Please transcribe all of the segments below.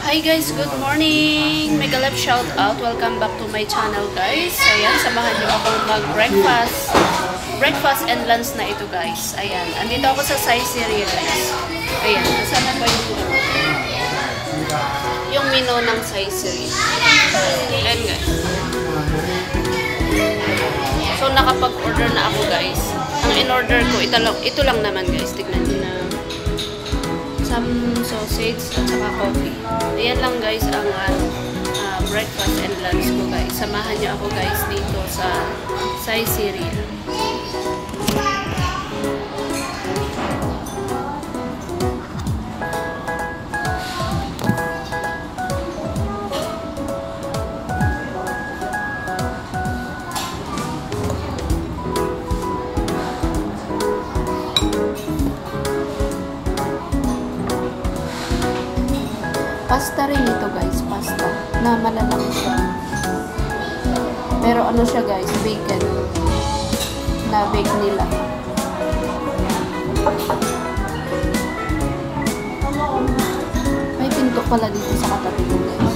Hi guys, good morning! Mega love shout out. Welcome back to my channel guys. Ayan, samahan niyo ako mag-breakfast. Breakfast and lunch na ito guys. Ayan, andito ako sa Saizeriya guys. Ayan, nasaan ba yung menu ng Saizeriya? Ayan guys. So nakapag-order na ako guys. Ang in-order ko, ito lang naman guys. Tignan niyo na. Some sausage at saka coffee. Ayan lang guys ang breakfast and lunch ko guys. Samahan niyo ako guys dito sa Saizeriya. Pasta rin ito guys, pasta na malalaki siya. Pero ano siya guys, bacon. Na bake nila. May pinto pala dito sa katabi ko guys.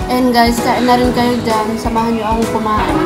And guys, kain na rin kayo dyan. Samahan nyo akong kumain.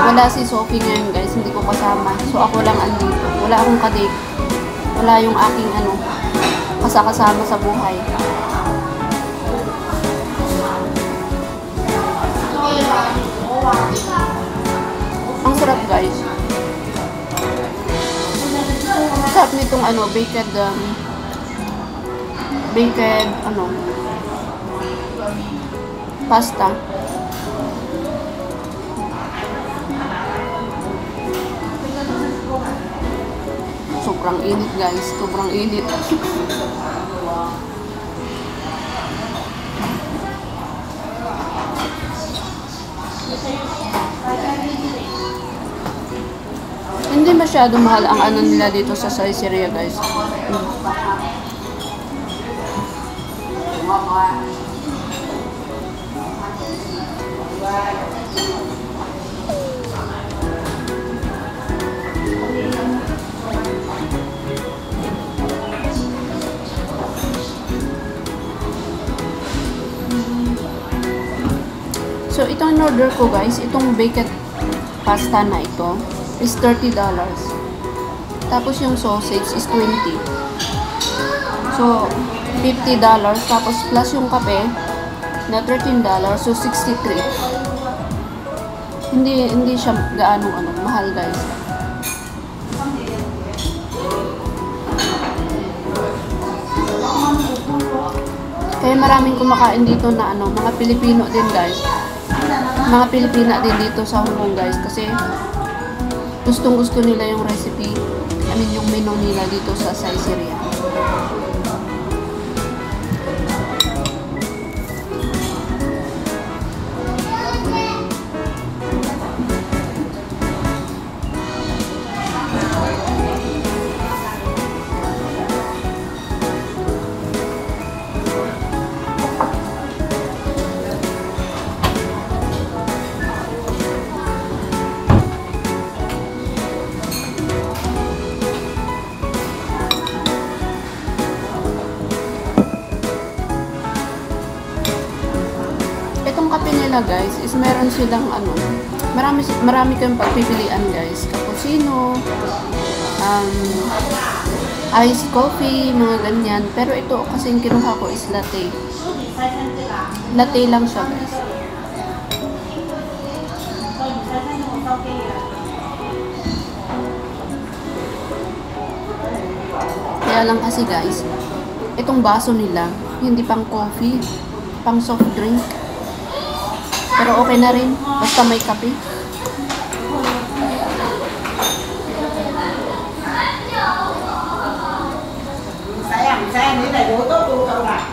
Wala si Sophie ngayon guys, hindi ko kasama. So ako lang andito. Wala akong kadate. Wala yung aking kasama sa buhay. Ang sarap guys. Sarap nitong baked pasta. Sobrang init guys, sobrang init. Hindi masyado mahal ang ano nila dito sa Saizeriya guys. So, itong in-order ko guys, itong baked pasta na ito is $30. Tapos yung sausage is $20. So, $50. Tapos plus yung kape na $13. So, $63. Hindi siya gaano mahal guys. Kaya maraming kumakain dito na mga Pilipino din guys. Mga Pilipina din dito sa Hong Kong guys kasi gustong-gusto nila yung recipe, yung menu nila dito sa Saizeriya. Itong kape nila guys is meron silang marami kayong pagpipilian guys. Cappuccino, iced coffee, mga ganyan. Pero ito kasi yung kinuha ko is latte. Latte lang siya guys. Kaya lang kasi guys, itong baso nila hindi pang coffee, pang soft drink. Pero okay na rin, basta may kape. Sayang, ini dah jodoh tuh orang.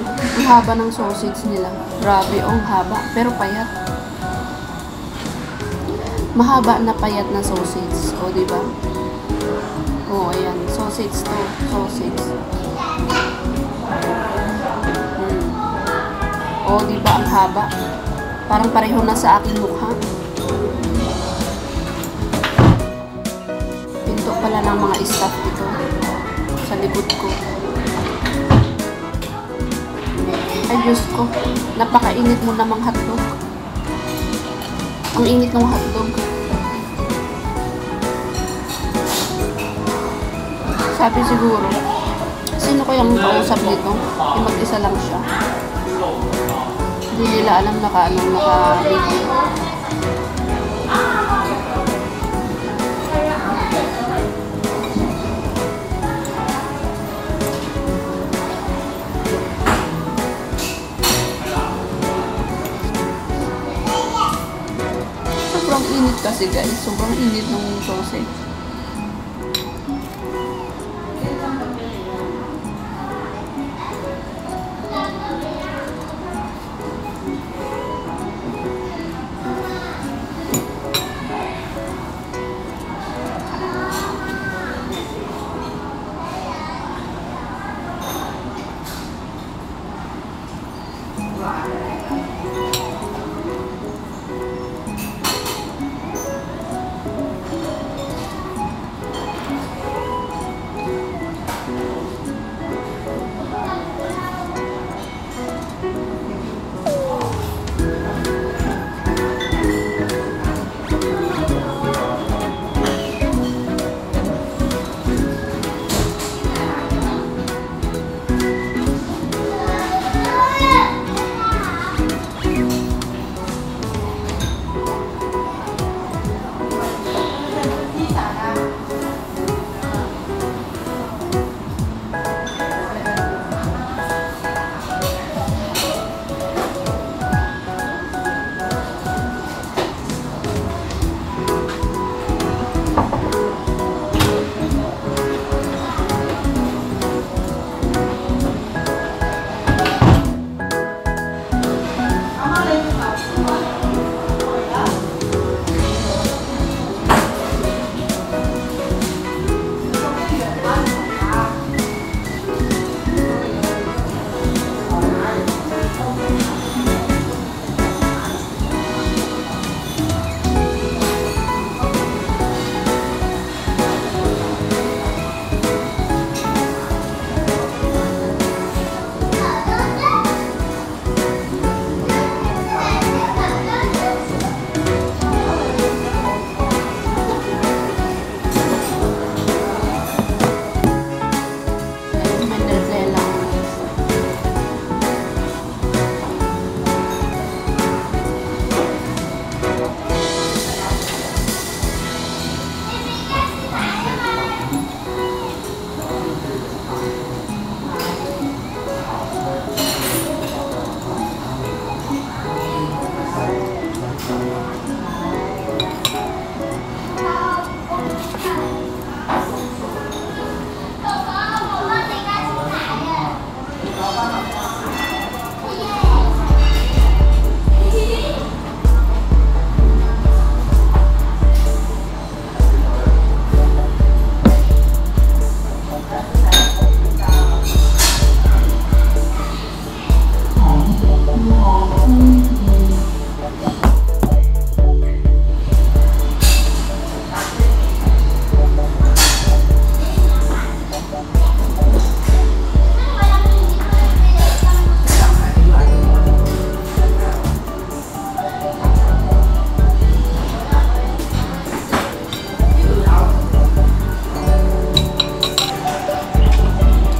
Ang haba ng sausage nila. Grabe, ang haba. Pero payat. Mahaba na payat na sausage. O, diba? O, ayan. Sausage to. Sausage. O, diba ang haba? Parang pareho na sa aking mukha. Pinto pala ng mga staff ito. Sa likod ko. Ay, Diyos ko. Napakainit mo namang hotdog. Ang init ng hotdog. Sabi siguro, sino kayang kausap nito? Mag-isa lang siya. Hindi nila alam naka-video. Sobrang init kasi guys. Sobrang init ng sausage.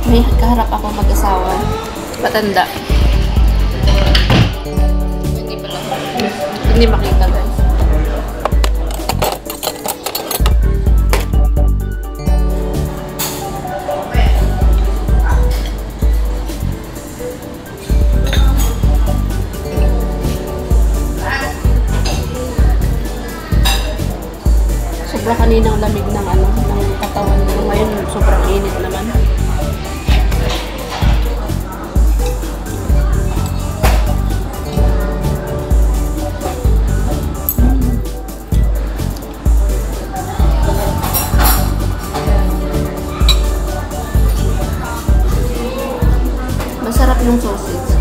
May kaharap ako mag-asawa. Patanda. Hindi pala. Hindi makita guys. Sobra kaninang lamig ng ng katawan ko. Ngayon sobrang init naman. yung sausage.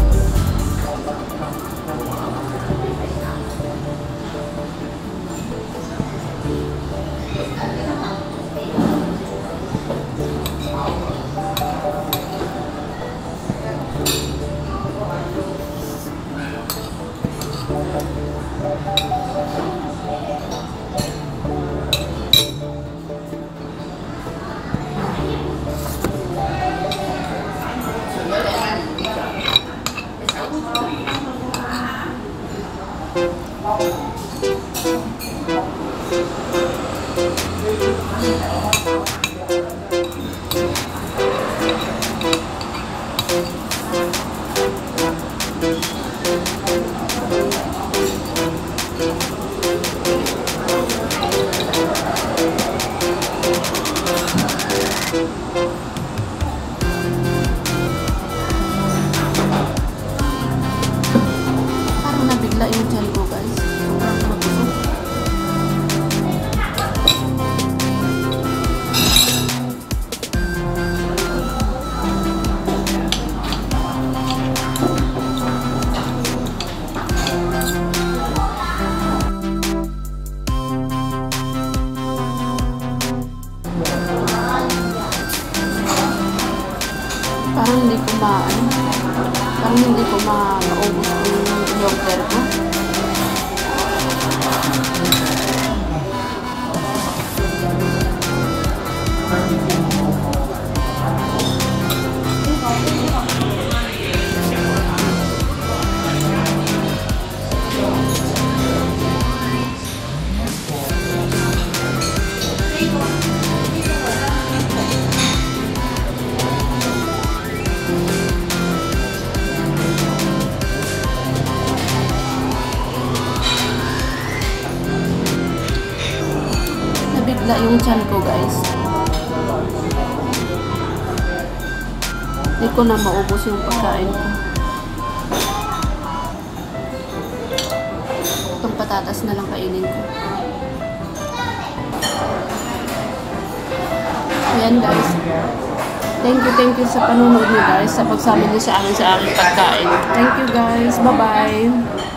Parang nabigla yung tiyan ko, guys. Parang mabusog. Parang hindi ko maubos yung yogurt ko. Nabigla yung tiyan ko, guys. Hindi ko na maubos yung pagkain ko. Itong patatas na lang kainin ko. Ayan, guys. Thank you sa panunod niyo, guys, sa pagsama niyo sa akin sa aking pagkain. Thank you, guys. Bye-bye.